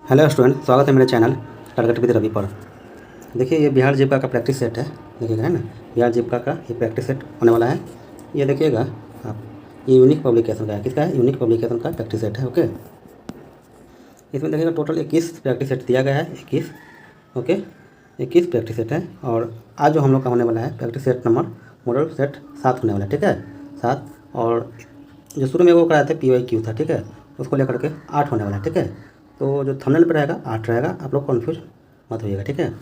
Hello student, स्वागत है मेरे चैनल टारगेट विद रवि पर। देखिए, ये बिहार जीविका का प्रैक्टिस सेट है। देखिएगा, है ना, बिहार जीविका का ये प्रैक्टिस सेट होने वाला है। ये देखिएगा आप, ये यूनिक पब्लिकेशन का है। किसका है? यूनिक पब्लिकेशन का प्रैक्टिस सेट है। ओके, इसमें देखिएगा टोटल 21 प्रैक्टिस सेट दिया गया है। 21, ओके, 21 प्रैक्टिस सेट है। और आज जो हम लोग का होने वाला है practice set number model set 7 होने वाला है। ठीक है, 7। और जो शुरू में वो कराए थे PYQ था, ठीक है, उसको लेकर के 8 होने वाला है। ठीक है, तो जो थंबनेल पर रहेगा 8 रहेगा, आप लोग कन्फ्यूज मत होइएगा। ठीक है,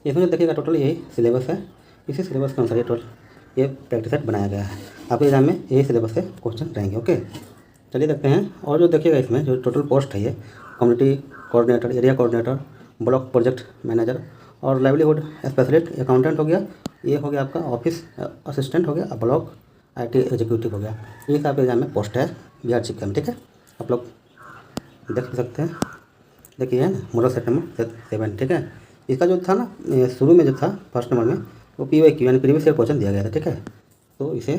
इसमें देखिएगा टोटल यही सिलेबस है। इसी सिलेबस के अनुसार ये टोटल ये प्रैक्टिस सेट बनाया गया है। आपके एग्जाम में यही सिलेबस से क्वेश्चन रहेंगे। ओके, चलिए देखते हैं। और जो देखिएगा इसमें जो टोटल पोस्ट है, ये community coordinator, area coordinator, block project manager और लाइवलीहुड स्पेशलिस्ट, अकाउंटेंट हो गया, ये हो गया आपका ऑफिस असिस्टेंट हो गया, ब्लॉक IT एग्जीक्यूटिव हो गया। ये सब एग्जाम में पोस्ट है बिहार जीके में। ठीक है, आप लोग देख सकते हैं। देखिए, है ना, मॉडल सेट नंबर 7। ठीक है, इसका जो था ना, शुरू में जो था फर्स्ट नंबर में, वो PYQ यानी प्रीवियस ईयर क्वेश्चन दिया गया था। ठीक है, तो इसे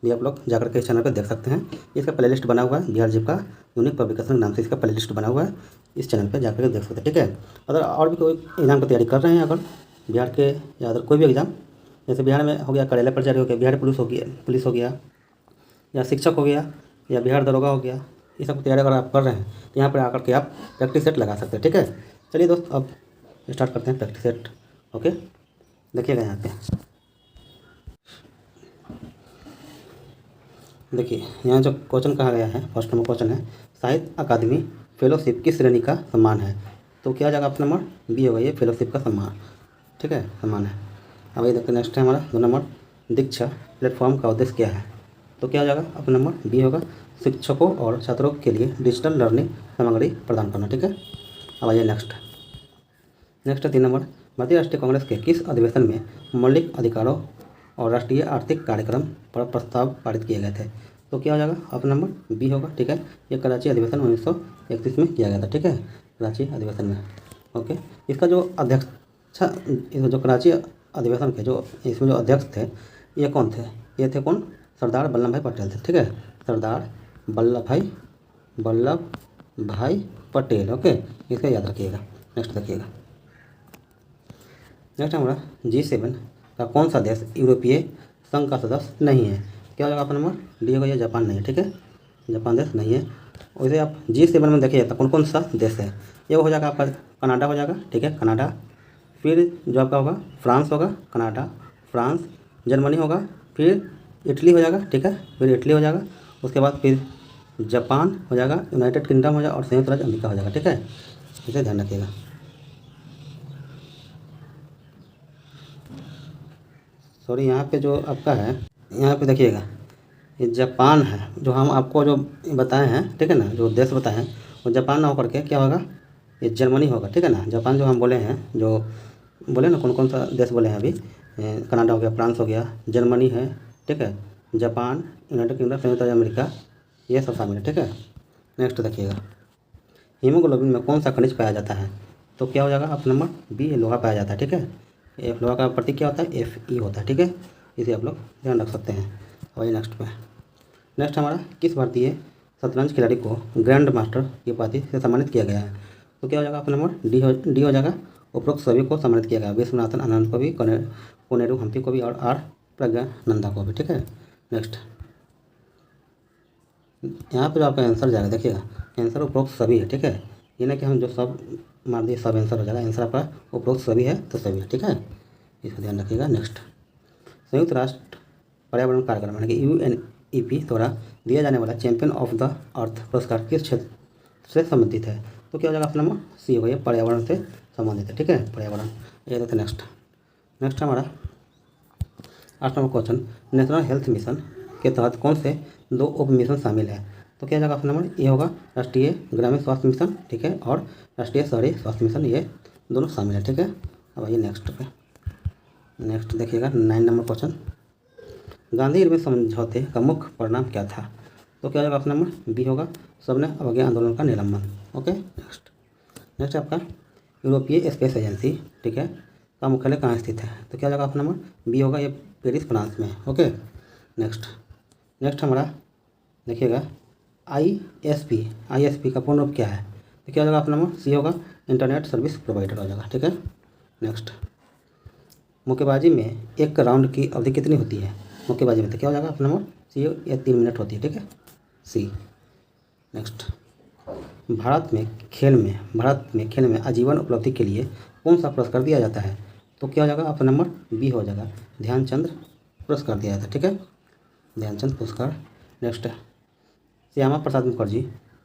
भी आप लोग जाकर के इस चैनल पर देख सकते हैं। इसका प्ले लिस्ट बना हुआ है, बिहार जीविका यूनिक पब्लिकेशन नाम से इसका प्ले लिस्ट बना हुआ है। इस चैनल पर जाकर के देख सकते हैं। ठीक है, अगर और भी कोई एग्जाम की तैयारी कर रहे हैं, अगर बिहार के या अदर कोई भी एग्जाम, जैसे बिहार में हो गया कार्यालय प्रचारी हो गया, बिहार पुलिस हो गया, या शिक्षक हो गया, या बिहार दरोगा हो गया, ये सब तैयारी अगर आप कर रहे हैं तो यहाँ पर आकर के आप प्रैक्टिस सेट लगा सकते हैं। ठीक है, चलिए दोस्त, अब स्टार्ट करते हैं प्रैक्टिस सेट। ओके, देखिएगा यहाँ पे, देखिए यहाँ जो क्वेश्चन कहा गया है, फर्स्ट नंबर क्वेश्चन है, साहित्य अकादमी फेलोशिप किस श्रेणी का सम्मान है? तो क्या जाएगा आपका नंबर B होगा, ये फेलोशिप का सम्मान। ठीक है, सम्मान है। अब ये देखते हैं, नेक्स्ट है हमारा 2 नंबर, दीक्षा प्लेटफॉर्म का उद्देश्य क्या है? तो क्या हो जाएगा अपना नंबर B होगा, शिक्षकों और छात्रों के लिए डिजिटल लर्निंग सामग्री प्रदान करना। ठीक है, अब आइए नेक्स्ट है 3 नंबर, भारतीय राष्ट्रीय कांग्रेस के किस अधिवेशन में मौलिक अधिकारों और राष्ट्रीय आर्थिक कार्यक्रम पर प्रस्ताव पारित किए गए थे? तो क्या हो जाएगा अपना नंबर B होगा। ठीक है, ये कराची अधिवेशन 1931 में किया गया था। ठीक है, कराची अधिवेशन में। ओके, इसका जो अध्यक्ष, इसका जो कराची अधिवेशन के जो इसमें जो अध्यक्ष थे, ये कौन थे? ये थे कौन? सरदार वल्लभ भाई पटेल थे। ठीक है, सरदार वल्लभ भाई पटेल। ओके, इसका याद रखिएगा। नेक्स्ट देखिएगा, नेक्स्ट हमारा G7 का कौन सा देश यूरोपीय संघ का सदस्य नहीं है? क्या हो जाएगा आपका नंबर D होगा, ये जापान नहीं है। ठीक है, जापान देश नहीं है। वैसे आप G7 में देखिए तो कौन कौन सा देश है। ये हो जाएगा आपका कनाडा हो जाएगा। ठीक है, कनाडा। फिर जो आपका होगा फ्रांस होगा, कनाडा, फ्रांस, जर्मनी होगा, फिर इटली हो जाएगा। ठीक है, फिर इटली हो जाएगा। उसके बाद फिर जापान हो जाएगा, यूनाइटेड किंगडम हो जाएगा और संयुक्त राज्य अमेरिका हो जाएगा। ठीक है, इसे ध्यान रखिएगा। सॉरी, यहाँ पे जो आपका है, यहाँ पे देखिएगा, ये जापान है जो हम आपको जो बताए हैं। ठीक है ना, जो देश बताए हैं वो जापान ना होकर के क्या होगा, ये जर्मनी होगा। ठीक है ना, जापान जो हम बोले हैं, जो बोले ना कौन कौन सा देश बोले हैं अभी, कनाडा हो गया, फ्रांस हो गया, जर्मनी है। ठीक है, जापान, यूनाइटेड किंगडम, संयुक्त राज्य अमेरिका, ये सब शामिल है। ठीक है, नेक्स्ट देखिएगा, हीमोग्लोबिन में कौन सा खनिज पाया जाता है? तो क्या हो जाएगा आप नंबर B, लोहा पाया जाता है। ठीक है, F लोहा का प्रतीक क्या होता है? Fe होता है। ठीक है, इसे आप लोग ध्यान रख सकते हैं। वही नेक्स्ट पे, नेक्स्ट हमारा, किस भारतीय शतरंज खिलाड़ी को ग्रैंड मास्टर की उपाधि से सम्मानित किया गया है? तो क्या हो जाएगा आपका नंबर D हो जाएगा। उपरोक्त सभी को सम्मानित किया गया, विश्वनाथन आनंद को भी, कोनेरू हम्पी को भी, और R प्रज्ञानंदा को भी। ठीक है, नेक्स्ट यहाँ पे जो आपका आंसर जाएगा, देखिएगा आंसर उपरोक्त सभी है। ठीक है, ये ना कि हम जो सब मार दिए सब आंसर हो जाएगा, आंसर आपका उपरोक्त सभी है तो सभी है। ठीक है, इसका ध्यान रखिएगा। नेक्स्ट, संयुक्त राष्ट्र पर्यावरण कार्यक्रम यानी कि UNEP द्वारा दिया जाने वाला चैंपियन ऑफ द अर्थ पुरस्कार किस क्षेत्र से संबंधित है? तो क्या हो जाएगा अपना नंबर C होगा, ये पर्यावरण से संबंधित है। ठीक है, पर्यावरण। ये देखते नेक्स्ट हमारा 8 number question, national health mission के तहत कौन से 2 उप मिशन शामिल है? तो क्या जाएगा आपका नंबर ये होगा, राष्ट्रीय ग्रामीण स्वास्थ्य मिशन। ठीक है, और राष्ट्रीय शहरी स्वास्थ्य मिशन, ये दोनों शामिल है। ठीक है, अब आइए नेक्स्ट पे, नेक्स्ट देखिएगा 9 नंबर क्वेश्चन, गांधी इरविन समझौते का मुख्य परिणाम क्या था? तो क्या जाएगा आपका नंबर B होगा, सबने अवज्ञा आंदोलन का निलंबन। ओके, नेक्स्ट आपका यूरोपीय स्पेस एजेंसी, ठीक है, का मुख्यालय कहाँ स्थित है? तो क्या जाएगा आपका नंबर B होगा, ये पेरिस फ्रांस में। ओके, नेक्स्ट हमारा देखिएगा ISP का पूर्ण रूप क्या है? तो क्या हो जाएगा आपका नंबर सी होगा, इंटरनेट सर्विस प्रोवाइडर हो जाएगा। ठीक है, नेक्स्ट, मुक्केबाजी में एक राउंड की अवधि कितनी होती है? मुक्केबाजी में तो क्या हो जाएगा अपना नंबर सी, या 3 मिनट होती है। ठीक है, सी। नेक्स्ट, भारत में खेल में आजीवन उपलब्धि के लिए कौन सा पुरस्कार दिया जाता है? तो क्या हो जाएगा आपका नंबर बी हो जाएगा, ध्यानचंद पुरस्कार दिया जाता है। ठीक है, ध्यानचंद पुरस्कार। Next, Shyama Prasad Mukherjee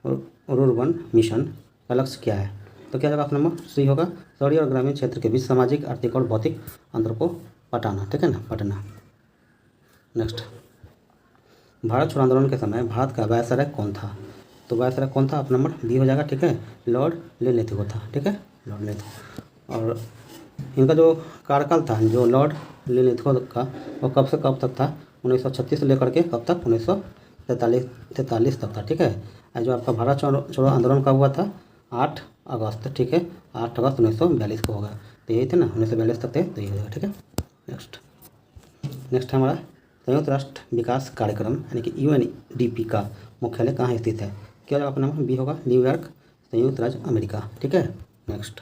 rurban mission का लक्ष्य क्या है? तो क्या होगा आपका नंबर सी होगा, शहरी और ग्रामीण क्षेत्र के बीच सामाजिक, आर्थिक और भौतिक अंतर को पटाना। ठीक है ना, पटना। नेक्स्ट, भारत छोड़ो आंदोलन के समय भारत का वायसराय कौन था? तो वायसराय कौन था? अपना नंबर बी हो जाएगा। ठीक है, लॉर्ड लिनलिथगो था। ठीक है, लॉर्ड लिनलिथगो। और इनका जो कार्यकाल था, जो लॉर्ड लिनलिथगो का, वो कब से कब तक था? 1936 से लेकर के कब तक? 1943 तक था। ठीक है, और जो आपका भारत छोड़ो आंदोलन का हुआ था 8 अगस्त। ठीक है, 8 अगस्त 1942 को होगा। तो यही थे ना, 1942 तक थे, तो यही हो जाएगा। ठीक है, नेक्स्ट हमारा संयुक्त राष्ट्र विकास कार्यक्रम यानी कि UNDP का मुख्यालय कहाँ स्थित है? क्या आपका नंबर बी होगा, न्यूयॉर्क, संयुक्त राज्य अमेरिका। ठीक है, नेक्स्ट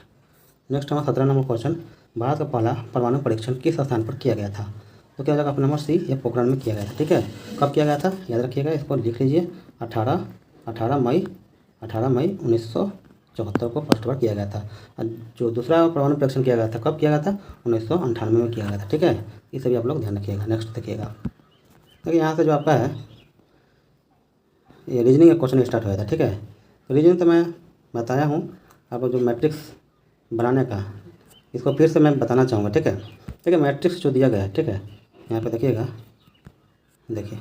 हमारा 17 नंबर क्वेश्चन, भारत का पहला परमाणु परीक्षण किस स्थान पर किया गया था? तो क्या होगा आपका नंबर सी, ये पोखरण में किया गया था। ठीक है, कब किया गया था याद रखिएगा, इसको लिख लीजिए, 18 मई 1974 को फर्स्ट बार किया गया था। और जो दूसरा परमाणु परीक्षण किया गया था कब किया गया था? 1998 में किया गया था। ठीक है, इसे भी आप लोग ध्यान रखिएगा। नेक्स्ट देखिएगा, देखिए यहाँ से जो आपका है ये रीजनिंग का क्वेश्चन स्टार्ट हुआ था। ठीक है, तो रीजनिंग तो मैं बताया हूँ आपको, जो मैट्रिक्स बनाने का, इसको फिर से मैं बताना चाहूँगा। ठीक है, मैट्रिक्स जो दिया गया है, ठीक है, यहाँ पे देखिएगा, देखिए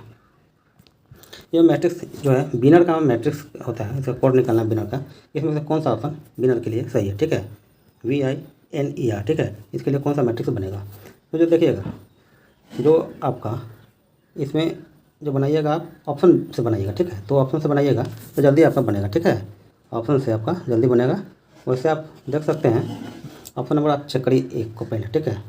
ये मैट्रिक्स जो है बिनर का मैट्रिक्स होता है, इसका कोड निकालना बिनर का, इसमें से कौन सा ऑप्शन बिनर के लिए सही है? ठीक है, VINER। ठीक है, इसके लिए कौन सा मैट्रिक्स बनेगा? तो जो देखिएगा, जो आपका इसमें जो बनाइएगा आप ऑप्शन से बनाइएगा। ठीक है, तो ऑप्शन से बनाइएगा तो जल्दी आपका बनेगा। ठीक है, ऑप्शन से आपका जल्दी बनेगा। वैसे आप देख सकते हैं, ऑप्शन नंबर आप चेक करिए एक को पहले। ठीक है,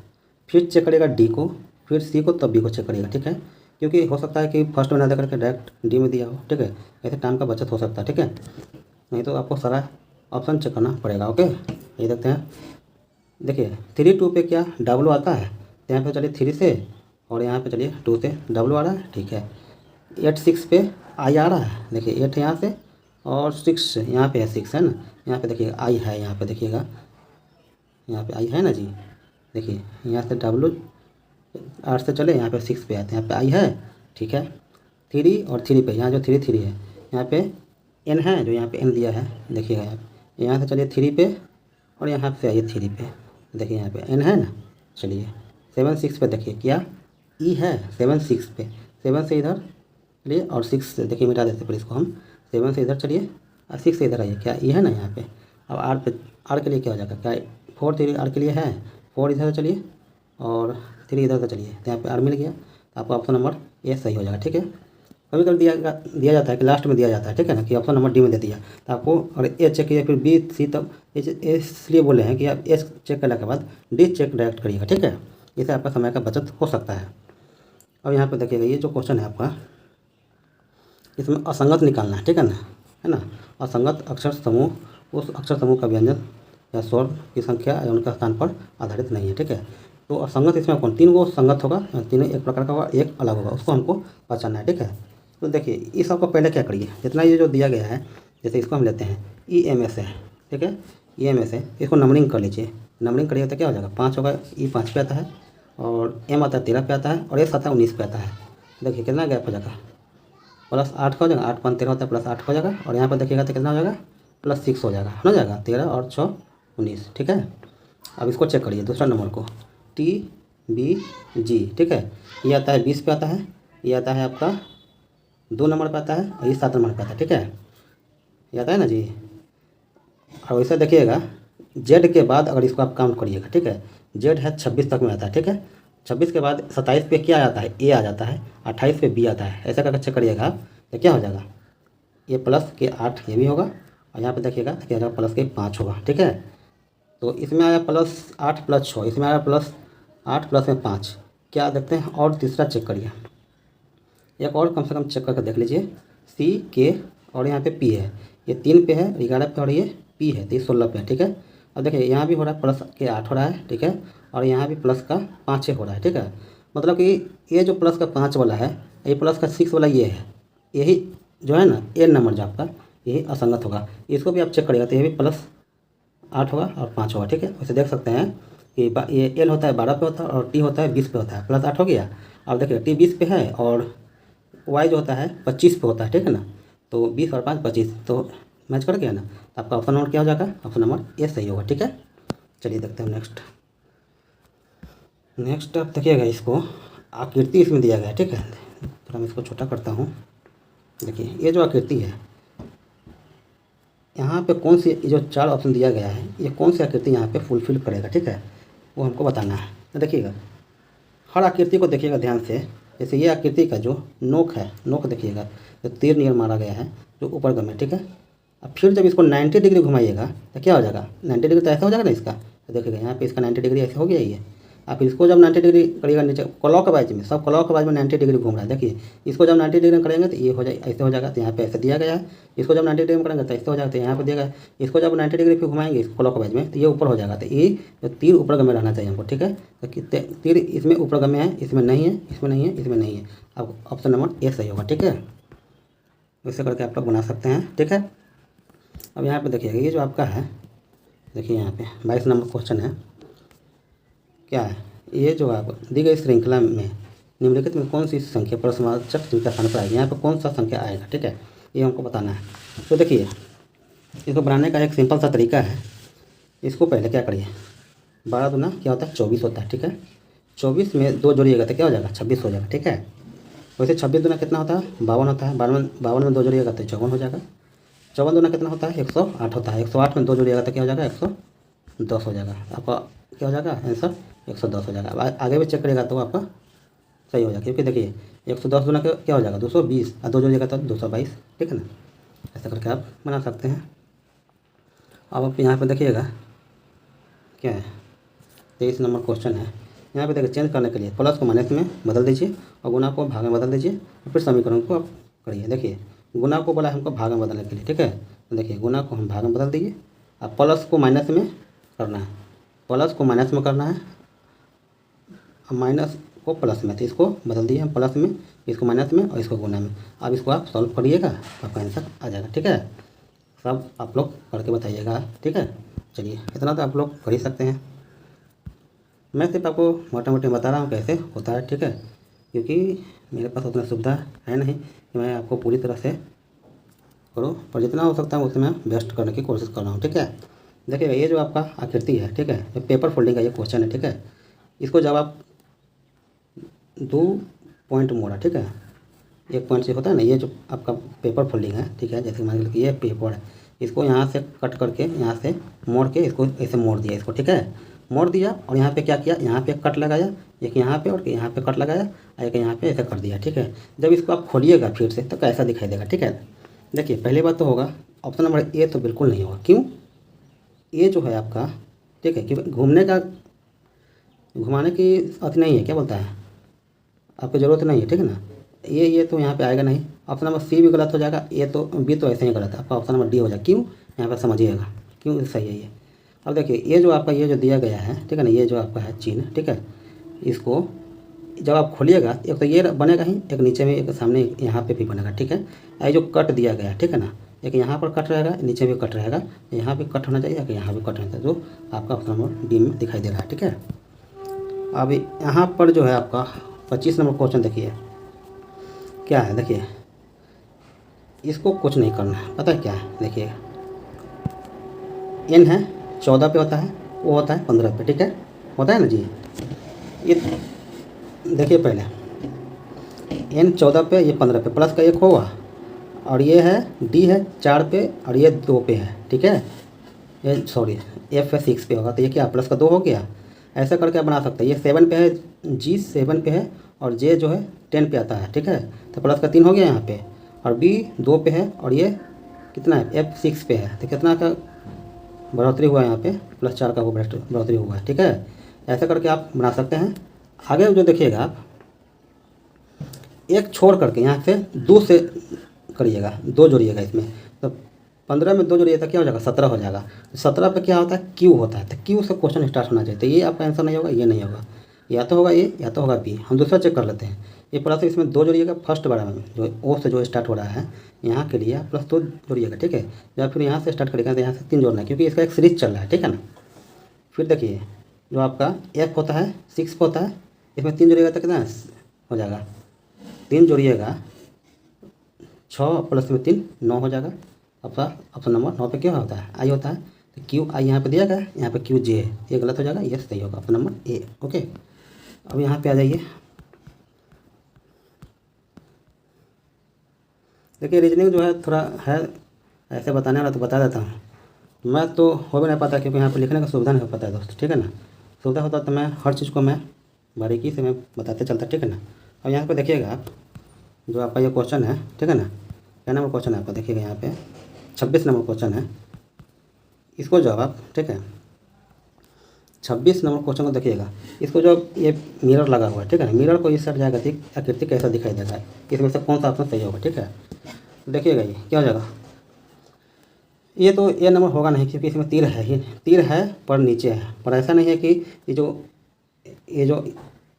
फिर चेक करिएगा डी को, फिर सी को, तब बी को चेक करिएगा। ठीक है, क्योंकि हो सकता है कि फर्स्ट में ना देकर के डायरेक्ट डी में दिया हो। ठीक है, ऐसे टाइम का बचत हो सकता है। ठीक है, नहीं तो आपको सारा ऑप्शन चेक करना पड़ेगा। ओके, ये देखते हैं, देखिए 3 2 पे क्या W आता है, तो यहाँ पे चलिए 3 से, और यहाँ पे चलिए 2 से W आ रहा है। ठीक है, 8 6 पे I आ रहा है, देखिए 8 यहाँ से, और 6 यहाँ पे है, 6 है ना, यहाँ पे देखिए I है, यहाँ पे देखिएगा, यहाँ पे I है ना जी, देखिए यहाँ से W 8 से चले, यहाँ पे 6 पे आते हैं, यहाँ पे I है। ठीक है, 3 और 3 पे, यहाँ जो 3 है, यहाँ पे N है, जो यहाँ पे N दिया है, देखिएगा यहाँ से चलिए 3 पे, और यहाँ से आइए 3 पे, देखिए यहाँ पे N है ना। चलिए 7 6 पे देखिए क्या E है, 7 6 पे, 7 से इधर चलिए, और 6 से देखिए मिटा देते, पर इसको हम 7 से इधर चलिए, और 6 से इधर आइए, क्या E है ना यहाँ पे। अब R पे, R के लिए क्या हो जाएगा, क्या 4 3 R के लिए है, 4 इधर से चलिए, और 3 इधर से चलिए, तो यहाँ पे R मिल गया, तो आपका ऑप्शन नंबर ए सही हो जाएगा। ठीक है, कभी कभी दिया जाता है कि लास्ट में दिया जाता है। ठीक है ना, कि ऑप्शन नंबर डी में दे दिया, तो आपको और ए चेक किया, फिर बी सी, तब इसलिए बोले हैं कि आप ए चेक करने के बाद डी चेक डायरेक्ट करिएगा। ठीक है, इससे आपका समय का बचत हो सकता है। अब यहाँ पे देखिएगा, ये जो क्वेश्चन है आपका, इसमें असंगत निकालना है। ठीक है ना, असंगत अक्षर समूह उस अक्षर समूह का व्यंजन या स्वर की संख्या या उनका स्थान पर आधारित नहीं है। ठीक है, तो असंगत इसमें कौन, 3 गो संगत होगा, तीनों एक प्रकार का होगा, एक अलग होगा, उसको हमको पहचानना है। ठीक है, तो देखिए इस सबको पहले क्या करिए, जितना ये जो दिया गया है, जैसे इसको हम लेते हैं EMS है। ठीक है, EMS है, इसको नंबरिंग कर लीजिए, नंबरिंग करिए तो क्या हो जाएगा, 5 होगा, E 5 पे आता है, और M आता है 13 पे आता है, और S आता है 19 पे आता है। देखिए कितना गैप हो जाएगा, +8 का हो जाएगा, 8 5 13 होता है, +8 हो जाएगा, और यहाँ पर देखिएगा तो कितना हो जाएगा, +6 हो जाएगा, हो जाएगा 13 और 6 19। ठीक है, अब इसको चेक करिए दूसरा नंबर को, TBG। ठीक है, ये आता है 20 पे आता है, ये आता है आपका 2 नंबर पे आता है, और ये 7 नंबर पे आता है। ठीक है, ये आता है ना जी। और वैसे देखिएगा Z के बाद अगर इसको आप काउंट करिएगा, ठीक है, Z है 26 तक में आता है। ठीक है, 26 के बाद 27 पे क्या आता है, A आ जाता है, 28 पे B आता है, ऐसा करके चेक करिएगा आप, तो क्या हो जाएगा, ये प्लस के 8 ये भी होगा, और यहाँ पे देखिएगा तो क्या होगा, प्लस के 5 होगा। ठीक है, तो इसमें आया +8 + 6, इसमें आया +8 प्लस में 5, क्या देखते हैं, और तीसरा चेक करिए, एक और कम से कम चेक करके देख लीजिए, C K और यहाँ पे P है, ये 3 पे है, 11 पे, और ये पी है तो ये 16 पे है, ठीक है। अब देखिए यहाँ भी हो रहा है प्लस के 8 हो रहा है, ठीक है, और यहाँ भी प्लस का 5 6 हो रहा है, ठीक है। मतलब कि ये जो प्लस का 5 वाला है, ये प्लस का 6 वाला ये है, यही जो है ना एन नंबर जो आपका यही असंगत होगा। इसको भी आप चेक करिएगा तो ये भी +8 होगा और 5 होगा, ठीक है। वैसे देख सकते हैं कि ये एल होता है 12 पे होता है और टी होता है 20 पे होता है, +8 हो गया। अब देखिए टी 20 पे है और वाई जो होता है 25 पे होता है, ठीक है ना। तो 20 और 5 25, तो मैच कर गया ना। तो आपका ऑप्शन नंबर क्या हो जाएगा, ऑप्शन नंबर ए सही होगा, ठीक है। चलिए देखते हैं नेक्स्ट आप देखिएगा, इसको आकृति इसमें दिया गया है, ठीक है। थोड़ा मैं इसको छोटा करता हूँ। देखिए ये जो आकृति है, यहाँ पे कौन सी जो 4 ऑप्शन दिया गया है, ये कौन सी आकृति यहाँ पे फुलफिल करेगा, ठीक है, वो हमको बताना है। तो देखिएगा हर आकृति को देखिएगा ध्यान से। जैसे ये आकृति का जो नोक है, नोक देखिएगा जो तीर नियर मारा गया है जो ऊपर गम है, ठीक है। अब फिर जब इसको 90 डिग्री घुमाइएगा तो क्या हो जाएगा, 90 डिग्री तो ऐसा हो जाएगा ना इसका। तो देखिएगा यहाँ पे इसका 90 डिग्री ऐसे हो गया ही है। आप इसको जब 90 डिग्री करिएगा नीचे क्लॉकवाइज में, सब क्लॉकवाइज में 90 डिग्री घूम रहा है। देखिए इसको जब 90 डिग्री में करेंगे तो ये हो जाए ऐसे हो जाएगा, तो यहाँ पे ऐसे दिया गया है। इसको जब 90 डिग्री में करेंगे तो ऐसे हो जाएगा, तो यहाँ पे दिया गया है। इसको जब 90 डिग्री फिर घुमाएंगे इसको क्लॉकवाइज में तो ये ऊपर हो जाएगा। तो ये जो तीर ऊपर गम में रहना चाहिए हमको, ठीक है। तो तीर इसमें ऊपर गम में है, इसमें नहीं है, इसमें नहीं है, इसमें नहीं है। अब ऑप्शन नंबर ए सही होगा, ठीक है। वैसे करके आप लोग बना सकते हैं, ठीक है। अब यहाँ पे देखिएगा ये जो आपका है, देखिए यहाँ पे 22 नंबर क्वेश्चन है। क्या है ये जो आप दी गई श्रृंखला में निम्नलिखित में कौन सी संख्या प्रश्नवाचक चिन्ह का स्थान पर आएगी, यहाँ पे कौन सा संख्या आएगा, ठीक है, ये हमको बताना है। तो देखिए इसको बनाने का एक सिंपल सा तरीका है। इसको पहले क्या करिए, 12 दूना क्या होता है 24 होता है, ठीक है। 24 में 2 जोड़िएगा तो क्या हो जाएगा 26 हो जाएगा, ठीक है। वैसे 26 दूना कितना होता है 52 होता है, 52 में 2 जोड़िएगा तो 54 हो जाएगा। 54 दूना कितना होता है 108 होता है, 108 में 2 जोड़िएगा तो क्या हो जाएगा 110 हो जाएगा। आपका क्या हो जाएगा आंसर 110 हो जाएगा। अब आगे भी चेक करिएगा तो आपका सही हो जाएगा, क्योंकि देखिए 110 दूना क्या हो जाएगा 220 और 2 जोड़िएगा तो 222, ठीक है ना। ऐसा करके आप बना सकते हैं। अब आप यहाँ पे देखिएगा क्या है 23 नंबर क्वेश्चन है। यहाँ पे देखिए चेंज करने के लिए प्लस को माइनस में बदल दीजिए और गुना को भाग में बदल दीजिए और फिर समीकरण को आप करिए। देखिए गुना को बोला हमको भाग में बदलने के लिए, ठीक है। तो देखिए गुना को हम भाग में बदल दिए, अब प्लस को माइनस में करना है, प्लस को माइनस में करना है, अब माइनस को प्लस में, तो इसको बदल दिए हम प्लस में, इसको माइनस में और इसको गुना में। अब इसको आप सॉल्व करिएगा तो आपका आंसर आ जाएगा, ठीक है। सब आप लोग करके बताइएगा, ठीक है। चलिए इतना तो आप लोग कर ही सकते हैं। मैं सिर्फ आपको मोटा मोटी बता रहा हूँ कैसे होता है, ठीक है, क्योंकि मेरे पास उतना सुविधा है नहीं कि मैं आपको पूरी तरह से करूँ, पर जितना हो सकता है उसे मैं बेस्ट करने की कोशिश कर रहा हूँ, ठीक है। देखिएगा ये जो आपका आकृति है, ठीक है, ये पेपर फोल्डिंग का ये क्वेश्चन है, ठीक है। इसको जब आप 2 पॉइंट मोड़ा, ठीक है, एक पॉइंट से होता है ना, ये जो आपका पेपर फोल्डिंग है, ठीक है, जैसे मान लीजिए ये पेपर है, इसको यहाँ से कट करके यहाँ से मोड़ के इसको ऐसे मोड़ दिया इसको, ठीक है, मोड़ दिया और यहाँ पे क्या किया, यहाँ पे कट लगाया, एक यहाँ पे और यहाँ पे कट लगाया और एक यहाँ पे ऐसे कर दिया, ठीक है। जब इसको आप खोलिएगा फिर से तो कैसा दिखाई देगा, ठीक है। देखिए पहली बात तो होगा ऑप्शन नंबर ए तो बिल्कुल नहीं होगा। क्यों, ये जो है आपका, ठीक है, कि घुमाने की अति नहीं है, क्या बोलता है, आपको ज़रूरत नहीं है, ठीक है ना। ये तो यहाँ पे आएगा नहीं। ऑप्शन नंबर सी भी गलत हो जाएगा, ए तो बी तो ऐसे ही गलत है, आपका ऑप्शन नंबर डी हो जाएगा। क्यों, यहाँ पर समझिएगा क्यों सही है ये। अब देखिए ये जो आपका ये जो दिया गया है, ठीक है ना, ये जो आपका है चिन्ह, ठीक है, इसको जब आप खोलिएगा एक तो ये बनेगा ही, एक नीचे में एक सामने यहाँ पे भी बनेगा, ठीक है। ये जो कट दिया गया है, ठीक है ना, एक यहाँ पर कट रहेगा, नीचे भी कट रहेगा, यहाँ भी कट होना चाहिए, यहाँ भी कट होना चाहिए, जो आपका ऑप्शन नंबर डी में दिखाई दे रहा है, ठीक है। अब यहाँ पर जो है आपका 25 नंबर क्वेश्चन देखिए क्या है। देखिए इसको कुछ नहीं करना है, पता है क्या है, देखिए एन है 14 पे होता है, वो होता है 15 पे, ठीक है, होता है ना जी। ये देखिए पहले एन 14 पे, ये 15 पे, प्लस का 1 होगा और ये है डी है 4 पे और ये 2 पे है, ठीक है। ये सॉरी एफ है 6 पे होगा, तो ये क्या प्लस का 2 हो गया। ऐसा करके आप बना सकते हैं। ये 7 पे है, जी 7 पे है और जे जो है 10 पे आता है, ठीक है, तो प्लस का 3 हो गया यहाँ पे, और बी 2 पे है और ये कितना है एफ 6 पे है, तो कितना का बढ़ोतरी हुआ है यहाँ पे, +4 का वो बढ़ोतरी हुआ है, ठीक है। ऐसा करके आप बना सकते हैं। आगे जो देखिएगा आप एक छोड़ करके यहाँ से 2 से करिएगा, 2 जोड़िएगा इसमें, तो 15 में 2 जोड़िए तो क्या हो जाएगा, 17 हो जाएगा। 17 पे क्या होता है, क्यू होता है, तो क्यू से क्वेश्चन स्टार्ट होना चाहिए। तो ये आपका आंसर नहीं होगा, ये नहीं होगा, या तो होगा ए या तो होगा बी। हम दूसरा चेक कर लेते हैं। ये प्लस इसमें 2 जोड़िएगा फर्स्ट बार में, जो ओ से जो स्टार्ट हो रहा है यहाँ के लिए प्लस 2 जोड़िएगा, ठीक है। या फिर यहाँ से स्टार्ट करेगा तो यहाँ से 3 जोड़ना है, क्योंकि इसका एक सीरीज चल रहा है, ठीक है ना। फिर देखिए जो आपका एफ होता है 6 होता है, इसमें 3 जोड़िएगा तो कितना हो जाएगा, 3 जोड़िएगा 6 प्लस में 3 9 हो जाएगा। आपका ऑप्शन नंबर 9 पे क्या होता है, आई होता है। तो क्यू आई यहाँ पे दिया गया है, यहाँ पे क्यू जे है, ये गलत हो जाएगा, ये सही होगा, ऑप्शन नंबर ए। ओके, अब यहाँ पे आ जाइए। देखिए रीजनिंग जो है थोड़ा है ऐसे बताने वाला, तो बता देता हूँ। मैं तो हो भी नहीं पाता, क्योंकि यहाँ पे लिखने का सुविधा नहीं हो पाता है दोस्त, ठीक है ना। सुविधा होता तो मैं हर चीज़ को मैं बारीकी से मैं बताते चलता, ठीक है ना। अब यहाँ पे देखिएगा आप, जो आपका ये क्वेश्चन है, ठीक है ना, क्या नंबर क्वेश्चन है आपका, देखिएगा यहाँ पे 26 नंबर क्वेश्चन है। इसको जब आप, ठीक है, 26 नंबर क्वेश्चन को देखिएगा, इसको जो ये मिरर लगा हुआ है, ठीक है ना, मिरर को इस साइड जाएगा, ठीक, आकृति कैसा दिखाई देता है, इसमें से कौन सा ऑप्शन सही होगा, ठीक है। देखिएगा ये क्या हो जाएगा, ये तो ए नंबर होगा नहीं, क्योंकि इसमें तीर है ही, तीर है पर नीचे है। पर ऐसा नहीं है कि ये जो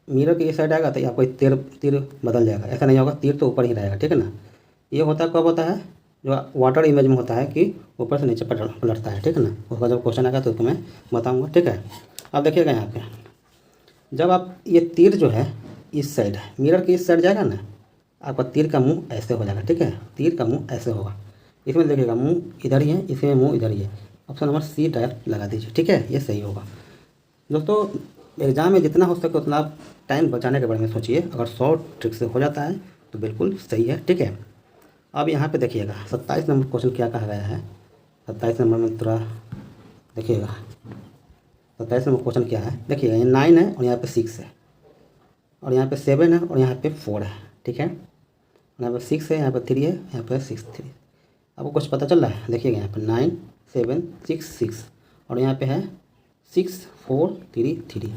मिरर की इस साइड आएगा तो आपको तीर तीर बदल जाएगा, ऐसा नहीं होगा, तीर तो ऊपर ही रहेगा, ठीक है ना। ये होता है कब होता है, जो वाटर इमेज में होता है कि ऊपर से नीचे पलटता है, ठीक है ना। उसका जब क्वेश्चन आएगा तो उसको मैं बताऊँगा, ठीक है। अब देखिएगा यहाँ पे, जब आप ये तीर जो है इस साइड है, मिरर की इस साइड जाएगा ना, आपका तीर का मुंह ऐसे हो जाएगा, ठीक है, तीर का मुंह ऐसे होगा। इसमें देखिएगा मुंह इधर ही है, इसमें मुंह इधर ही है, ऑप्शन नंबर सी डायरेक्ट लगा दीजिए, ठीक है, ये सही होगा। दोस्तों एग्ज़ाम में जितना हो सके उतना आप टाइम बचाने के बारे में सोचिए, अगर शॉर्ट ट्रिक से हो जाता है तो बिल्कुल सही है, ठीक है। अब यहाँ पे देखिएगा 27 नंबर क्वेश्चन क्या कहा गया है। 27 नंबर में थोड़ा देखिएगा, 27 नंबर क्वेश्चन क्या है, देखिएगा ये 9 है और यहाँ पे 6 है, और यहाँ पे 7 है और यहाँ पे 4 है, ठीक है। यहाँ पे 6 है, यहाँ पे 3 है, यहाँ पे 6 3। आपको कुछ पता चल रहा है, देखिएगा यहाँ पे 9 7 6 6 और यहाँ पे है 6 4 3 3।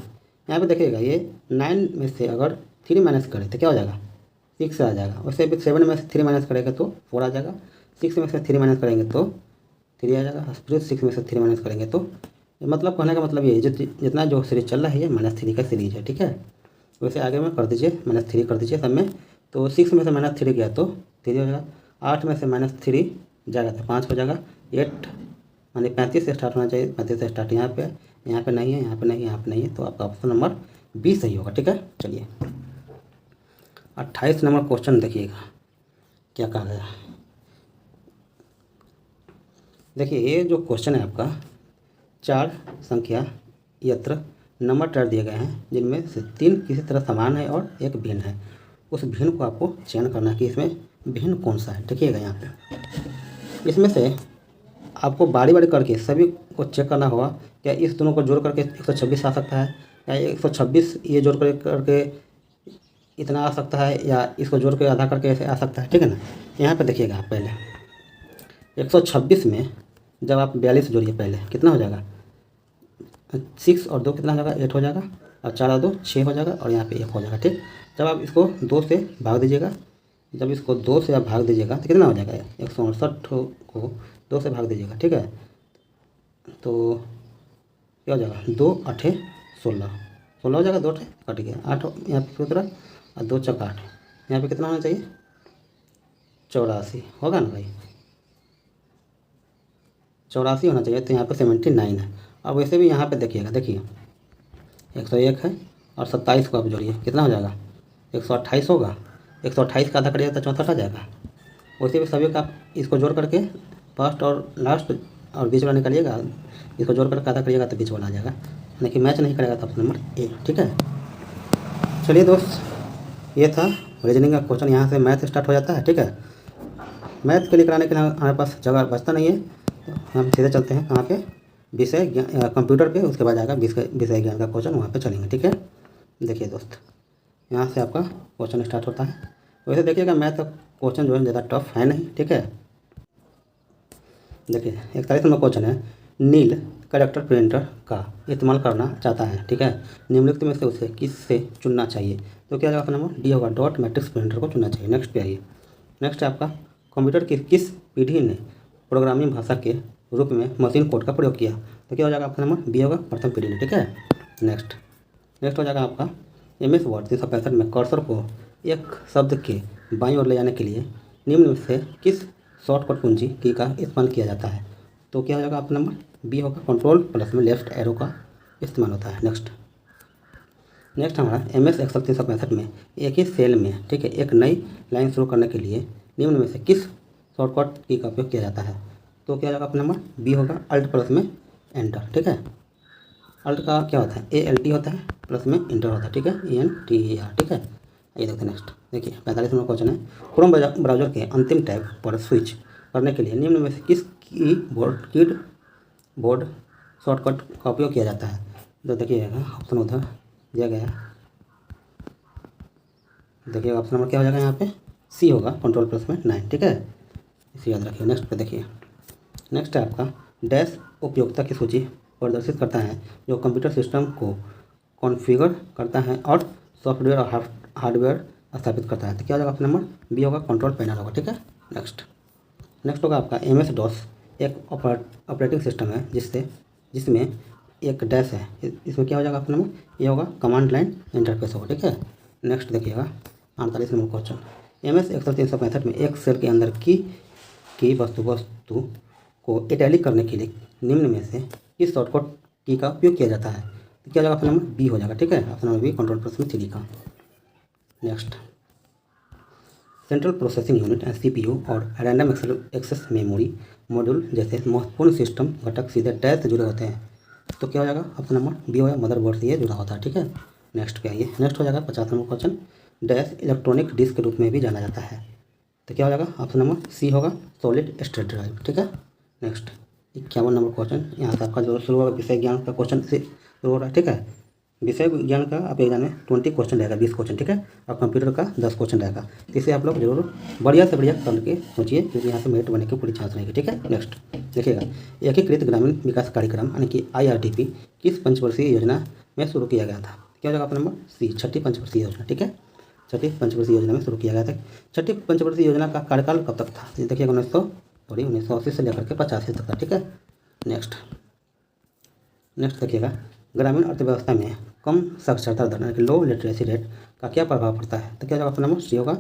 यहाँ पे देखिएगा ये 9 में से अगर 3 माइनस करें तो क्या हो जाएगा, 6 आ जाएगा। वैसे 7 में से 3 माइनस करेंगे तो 4 आ जाएगा, 6 में से 3 माइनस करेंगे तो 3 आ जाएगा, फिर 6 में से 3 माइनस करेंगे तो, मतलब कहने का मतलब ये जितना जो सीरीज चल रहा है ये -3 का सीरीज है, ठीक है। वैसे आगे में कर दीजिए -3 कर दीजिए सब में, तो 6 में से -3 गया तो 3 हो जाएगा, 8 में से -3 जाएगा तो 5 हो जाएगा, 8 माने 35 से स्टार्ट होना चाहिए, 35 से स्टार्ट यहाँ पे नहीं है, यहाँ पे नहीं है, यहाँ पे नहीं है, तो आपका ऑप्शन नंबर बी सही होगा, ठीक है। चलिए 28 नंबर क्वेश्चन देखिएगा क्या कहा गया। देखिए ये जो क्वेश्चन है आपका, 4 संख्या यत्र नंबर टाइप दिए गए हैं, जिनमें से 3 किसी तरह समान है और एक भिन्न है। उस भिन्न को आपको चयन करना है कि इसमें भिन्न कौन सा है। देखिएगा यहाँ पे इसमें से आपको बारी बारी करके सभी को चेक करना होगा, क्या इस दोनों को जोड़ करके 126 आ सकता है, या 126 ये जोड़ करके इतना आ सकता है, या इसको जोड़ के आधा करके ऐसे आ सकता है, ठीक है ना। यहाँ पे देखिएगा आप पहले 126 में जब आप 42 जोड़िए, पहले कितना हो जाएगा, 6 और 2 कितना हो जाएगा, 8 हो जाएगा, और 4 और 2 6 हो जाएगा, और यहाँ पे 1 हो जाएगा, ठीक। जब आप इसको 2 से भाग दीजिएगा, जब इसको 2 से आप भाग दीजिएगा तो कितना हो जाएगा, 168 को 2 से भाग दीजिएगा, ठीक है। तो क्या हो जाएगा, 2 8 16 हो जाएगा, 2 8 कट गया, 8 यहाँ पे उतरा, और 2 चौका 8, यहाँ पे कितना होना चाहिए, 84 होगा ना भाई, 84 होना चाहिए, तो यहाँ पे 79 है। अब वैसे भी यहाँ पे देखिएगा, देखिए 101 है और 27 को आप जोड़िए, कितना हो जाएगा, 128 होगा, 128 का आधा करिएगा तो 64 आ जाएगा। वैसे भी सभी का इसको जोड़ करके फर्स्ट और लास्ट और बीच वाला निकालिएगा, इसको जोड़ करके आधा करिएगा तो बीच वाला आ जाएगा, यानी कि मैच नहीं करेगा तो ऑप्शन नंबर ए, ठीक है। चलिए दोस्त ये था रीजनिंग का क्वेश्चन, यहाँ से मैथ स्टार्ट हो जाता है, ठीक है। मैथ के लिए कराने के लिए हमारे पास जगह बचता नहीं है, तो हम सीधे चलते हैं कहाँ पे, विषय कंप्यूटर पे, उसके बाद आएगा विषय ज्ञान का क्वेश्चन, वहाँ पे चलेंगे, ठीक है। देखिए दोस्त यहाँ से आपका क्वेश्चन स्टार्ट होता है। वैसे देखिएगा मैथ का क्वेश्चन जो है ज़्यादा टफ है नहीं, ठीक है। देखिए 41 नंबर क्वेश्चन है, नील कलेक्टर प्रिंटर का इस्तेमाल करना चाहता है, ठीक है, निम्नलिखित में से उसे किस से चुनना चाहिए, तो क्या जाएगा नंबर डी होगा, डॉट मैट्रिक्स प्रिंटर को चुनना चाहिए। नेक्स्ट पे आइए, नेक्स्ट है आपका कंप्यूटर की किस पीढ़ी ने प्रोग्रामिंग भाषा के रूप में मशीन कोड का प्रयोग किया। तो क्या हो जाएगा आपका नंबर बी होगा प्रथम पीढ़ी में। ठीक है, नेक्स्ट हो जाएगा आपका MS वर्ड 365 में कर्सर को एक शब्द के बाईं ओर ले जाने के लिए निम्न में से किस शॉर्टकट कुंजी की का इस्तेमाल किया जाता है। तो क्या हो जाएगा आपका नंबर बी होगा कंट्रोल प्लस में लेफ्ट एरो का इस्तेमाल होता है। नेक्स्ट हमारा MS एक्सेल 365 में एक ही सेल में, ठीक है, एक नई लाइन शुरू करने के लिए निम्न में से किस शॉर्टकट की का उपयोग किया जाता है। तो क्या हो जाएगा आपका नंबर बी होगा अल्ट प्लस में एंटर। ठीक है, अल्ट का क्या होता है ALT होता है प्लस में इंटर होता है। ठीक है, ENTER। ठीक है, ये देखते हैं नेक्स्ट। देखिए 45 नंबर क्वेश्चन है, क्रोम ब्राउजर के अंतिम टैब पर स्विच करने के लिए निम्न में से किस कीबोर्ड शॉर्टकट का उपयोग किया जाता है। तो देखिएगा ऑप्शन उधर दिया गया है, देखिएगा ऑप्शन नंबर क्या हो जाएगा यहाँ पे सी होगा कंट्रोल प्लस में 9। ठीक है, इसे याद रखिए। नेक्स्ट पे देखिए, नेक्स्ट है आपका डैश उपयोगिता की सूची प्रदर्शित करता है जो कंप्यूटर सिस्टम को कॉन्फ़िगर करता है और सॉफ्टवेयर और हार्डवेयर स्थापित करता है। तो क्या हो जाएगा आपका नंबर बी होगा कंट्रोल पैनल होगा। ठीक है, नेक्स्ट होगा आपका MS DOS एक ऑपरेटिंग सिस्टम है जिसमें एक डैश है। इसमें क्या हो जाएगा आपका नंबर ये होगा कमांड लाइन इंटरफेस होगा। ठीक है, नेक्स्ट देखिएगा 48 नंबर क्वेश्चन, MS एक्सेल 365 में एक सेल के अंदर की वस्तु को इटैलिक करने के लिए निम्न में से किस शॉर्टकट की का उपयोग किया जाता है। तो क्या हो जाएगा ऑप्शन नंबर बी हो जाएगा। ठीक है, option number B control plus में 3 का। Next central processing unit CPU और रैंडम एक्सेस मेमोरी मॉड्यूल जैसे महत्वपूर्ण सिस्टम घटक सीधे डैश से जुड़े होते हैं। तो क्या हो जाएगा ऑप्शन नंबर बी हो जाएगा मदरबोर्ड से ये जुड़ा होता है। ठीक है, नेक्स्ट क्या है, नेक्स्ट हो जाएगा 50 number question, dash electronic disc के रूप में भी जाना जाता है। तो क्या हो जाएगा ऑप्शन नंबर सी होगा सॉलिड स्टेट ड्राइव। ठीक है, नेक्स्ट 51 नंबर क्वेश्चन, यहाँ से आपका जो शुरू होगा विषय ज्ञान का क्वेश्चन से शुरू हो रहा है। ठीक है, विषय ज्ञान का आपके एग्जाम में 20 क्वेश्चन रहेगा, 20 क्वेश्चन। ठीक है, और कंप्यूटर का 10 क्वेश्चन रहेगा। इसे आप लोग जरूर बढ़िया से बढ़िया करके सोचिए क्योंकि यहाँ से मेरिट बनने की पूरी चांस रहेगी। ठीक है, नेक्स्ट देखिएगा एकीकृत ग्रामीण विकास कार्यक्रम यानी कि IRDP किस पंचवर्षीय योजना में शुरू किया गया था। क्या हो जाएगा आपका नंबर सी छठी पंचवर्षीय योजना। ठीक है, छठी पंचवर्षीय योजना में शुरू किया गया था। छठी पंचवर्षीय योजना का कार्यकाल कब तक था, देखिएगा 1980 से लेकर के 85 तक था। ठीक है, नेक्स्ट देखिएगा ग्रामीण अर्थव्यवस्था में कम साक्षरता दर यानी कि लो लिटरेसी रेट का क्या प्रभाव पड़ता है। तो क्या होगा आपका नंबर सी होगा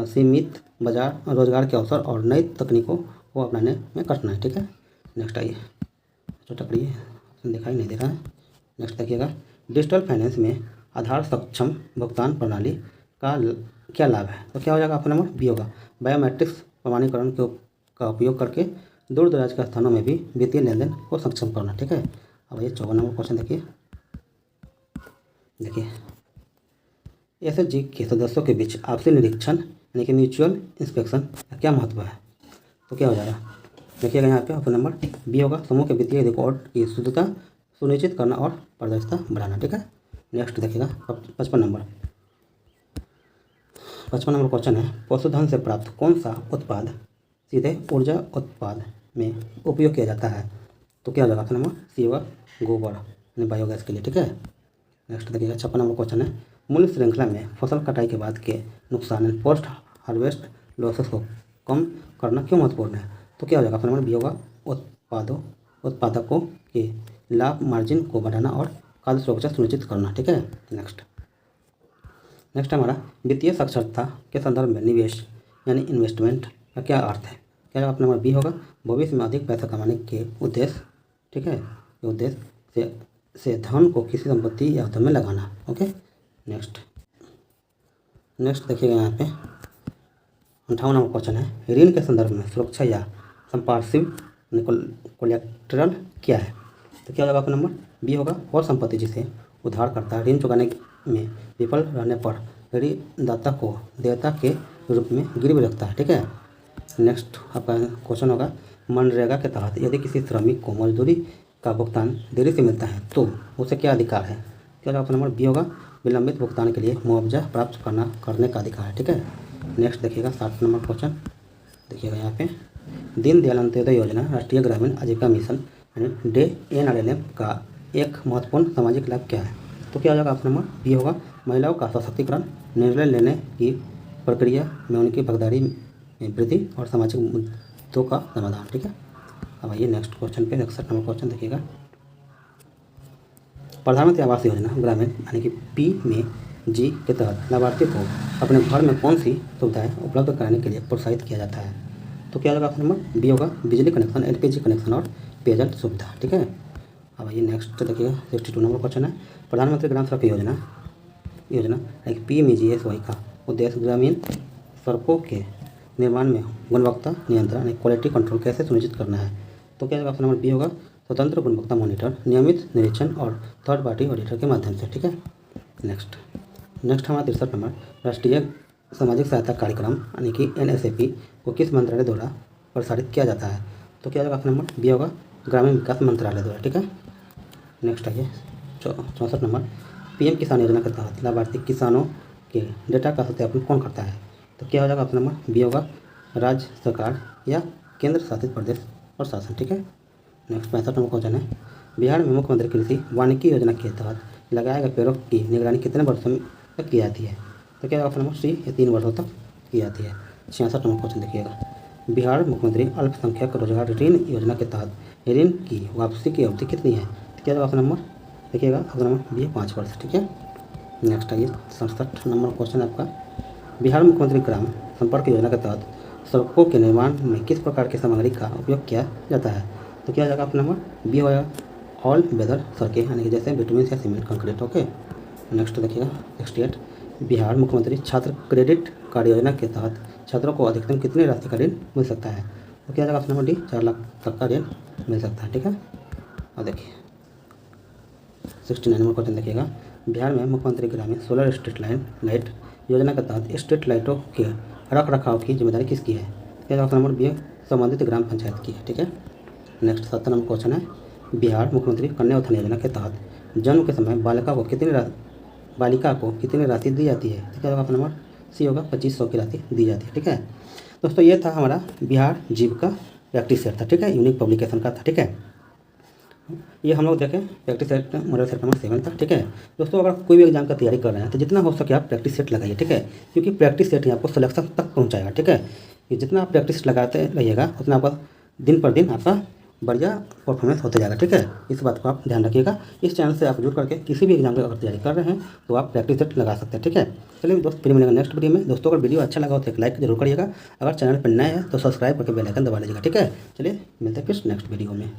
सीमित बाजार रोजगार के अवसर और नई तकनीकों को अपनाने में कठिनाई। ठीक है, नेक्स्ट आइए, छोटा पढ़िए दिखाई नहीं दे रहा है। नेक्स्ट देखिएगा डिजिटल फाइनेंस में आधार सक्षम भुगतान प्रणाली का क्या लाभ है। तो क्या हो जाएगा आपका नंबर बी होगा बायोमेट्रिक्स प्रमाणीकरण का उपयोग करके दूर दराज के स्थानों में भी वित्तीय लेन देन को सक्षम करना। ठीक है, अब ये 54 नंबर क्वेश्चन देखिए SHG के सदस्यों के बीच आपसी निरीक्षण यानी कि म्यूचुअल इंस्पेक्शन का क्या महत्व है। तो क्या हो जाएगा देखिएगा यहाँ पे ऑप्शन नंबर बी होगा समूह के वित्तीय रिकॉर्ड की शुद्धता सुनिश्चित करना और पारदर्शिता बढ़ाना। ठीक है, नेक्स्ट देखिएगा 55 नंबर क्वेश्चन है पशुधन से प्राप्त कौन सा उत्पाद सीधे ऊर्जा उत्पाद में उपयोग किया जाता है। तो क्या हो जाएगा ऑप्शन नंबर सी होगा गोबर यानी बायोगैस के लिए। ठीक है, नेक्स्ट देखिएगा 56 नंबर क्वेश्चन है मूल्य श्रृंखला में फसल कटाई के बाद के नुकसान पोस्ट हार्वेस्ट लॉसेस को कम करना क्यों महत्वपूर्ण है। तो क्या हो जाएगा ऑप्शन नंबर बी होगा उत्पादकों के लाभ मार्जिन को बढ़ाना और खाद्य सुरक्षा सुनिश्चित करना। ठीक है, नेक्स्ट हमारा वित्तीय साक्षरता के संदर्भ में निवेश यानी इन्वेस्टमेंट का क्या अर्थ है। क्या ऑप्शन नंबर बी होगा भविष्य में अधिक पैसा कमाने के उद्देश्य। ठीक है, उद्देश्य से धन को किसी संपत्ति या उद्यम में लगाना। ओके, नेक्स्ट देखिएगा यहाँ पे 58 नंबर क्वेश्चन है ऋण के संदर्भ में सुरक्षा या संपार्श्विक कोलेटरल क्या है। तो क्या होगा आपका नंबर बी होगा और संपत्ति जिसे उधारकर्ता ऋण चुकाने में विफल रहने पर ऋणदाता को देयता के रूप में गिरवी रखता है। ठीक है, नेक्स्ट आपका क्वेश्चन होगा मनरेगा के तहत यदि किसी श्रमिक को मजदूरी का भुगतान देरी से मिलता है तो उसे क्या अधिकार है। क्या ऑप्शन नंबर बी होगा विलंबित भुगतान के लिए मुआवजा प्राप्त करने का अधिकार है। ठीक है, नेक्स्ट देखिएगा 60 नंबर क्वेश्चन देखिएगा यहाँ पे दीनदयाल अंत्योदय योजना राष्ट्रीय ग्रामीण आजीविका मिशन यानी DNRLM का एक महत्वपूर्ण सामाजिक लाभ क्या है। तो क्या हो जाएगा ऑप्शन नंबर बी होगा महिलाओं का सशक्तिकरण निर्णय लेने की प्रक्रिया में उनकी भागीदारी में वृद्धि और सामाजिक मुद्दों का समाधान। ठीक है, अब आइए नेक्स्ट क्वेश्चन पे। 61 नंबर क्वेश्चन देखिएगा। प्रधानमंत्री आवास योजना ग्रामीण यानी कि PMAY के तहत लाभार्थी को अपने घर में कौन सी सुविधाएं उपलब्ध कराने के लिए प्रोत्साहित किया जाता है? तो क्या होगा ऑप्शन नंबर बी होगा बिजली कनेक्शन, LPG कनेक्शन और पेयजल सुविधा। ठीक है, अब आइए नेक्स्ट देखिएगा। 62 नंबर क्वेश्चन है। प्रधानमंत्री ग्राम सड़क योजना एक PMGSY का उद्देश्य ग्रामीण सड़कों के निर्माण में गुणवत्ता नियंत्रण क्वालिटी कंट्रोल कैसे सुनिश्चित करना है? तो क्या ऑप्शन नंबर बी होगा स्वतंत्र गुणवत्ता मॉनिटर, नियमित निरीक्षण और थर्ड पार्टी ऑडिटर के माध्यम से। ठीक है, नेक्स्ट हमारा 63 नंबर राष्ट्रीय सामाजिक सहायता कार्यक्रम यानी कि NSAP को किस मंत्रालय द्वारा प्रसारित किया जाता है? तो क्या होगा ऑप्शन नंबर बी होगा ग्रामीण विकास मंत्रालय द्वारा। ठीक है, नेक्स्ट आइए 64 नंबर PM किसान योजना के तहत लाभार्थी किसानों के डेटा का सत्यापन कौन करता है? तो क्या हो जाएगा ऑप्शन नंबर बी होगा राज्य सरकार या केंद्र शासित प्रदेश और शासन। ठीक है, नेक्स्ट 65 नंबर क्वेश्चन है। बिहार में मुख्यमंत्री कृषि वानिकी योजना के तहत लगाए गए पेड़ों की निगरानी कितने वर्षों तक की जाती है? तो क्या ऑप्शन नंबर सी ये 3 वर्षों तक की जाती है। 66 नंबर क्वेश्चन देखिएगा। बिहार मुख्यमंत्री अल्पसंख्यक रोजगार ऋण योजना के तहत ऋण की वापसी की अवधि कितनी है? तो क्या ऑप्शन नंबर देखिएगा ऑप्शन नंबर बी 5 वर्ष। ठीक है, नेक्स्ट आइए 67 नंबर क्वेश्चन है आपका। बिहार मुख्यमंत्री ग्राम संपर्क योजना के तहत सड़कों के निर्माण में किस प्रकार की सामग्री का उपयोग किया जाता है? तो क्या जाएगा ऑप्शन नंबर बी होगा ऑल वेदर सड़कें यानी कि जैसे बिटुमिन या सीमेंट कंक्रीट। ओके, नेक्स्ट देखिएगा 68 बिहार मुख्यमंत्री छात्र क्रेडिट कार्ड योजना के तहत छात्रों को अधिकतम कितनी राशि का ऋण मिल सकता है? तो क्या जाएगा ऑप्शन नंबर डी 4 लाख तक का ऋण मिल सकता है। ठीक है, और देखिए 69 नंबर क्वेश्चन देखिएगा। बिहार में मुख्यमंत्री ग्रामीण सोलर स्ट्रीट लाइट योजना के तहत स्ट्रीट लाइटों के रख रखाव की जिम्मेदारी किसकी है? क्या ऑप्शन नंबर बी संबंधित ग्राम पंचायत की है। ठीक है, नेक्स्ट 70 नंबर क्वेश्चन है। बिहार मुख्यमंत्री कन्या उत्थान योजना के तहत जन्म के समय बालिका को कितनी राशि दी जाती है? तो क्या ऑप्शन नंबर सी होगा 2500 की राशि दी जाती है। ठीक है दोस्तों, ये था हमारा बिहार जीविका प्रैक्टिस सेट था। ठीक है, यूनिक पब्लिकेशन का था। ठीक है, ये हम लोग देखें practice set model set number 7 था। ठीक है दोस्तों, अगर कोई भी एग्जाम का तैयारी कर रहे हैं तो जितना हो सके आप प्रैक्टिस सेट लगाइए। ठीक है, क्योंकि प्रैक्टिस सेट ही आपको सिलेक्शन तक पहुंचाएगा। ठीक है, कि जितना आप प्रैक्टिस लगाते रहिएगा उतना आपका दिन पर दिन आपका बढ़िया परफॉर्मेंस होते जाएगा। ठीक है, इस बात को आप ध्यान रखिएगा। इस चैनल से आप जुड़ करके किसी भी एग्जाम की अगर तैयारी कर रहे हैं तो आप प्रैक्टिस सेट लगा सकते हैं। ठीक है, चलिए दोस्त फिर मिलेंगे नेक्स्ट वीडियो में। दोस्तों अगर वीडियो अच्छा लगा हो तो एक लाइक जरूर करिएगा। अगर चैनल पर नए हैं तो सब्सक्राइब करके बेल आइकन दबा लीजिएगा। ठीक है, चलिए मिलते हैं फिर नेक्स्ट वीडियो में।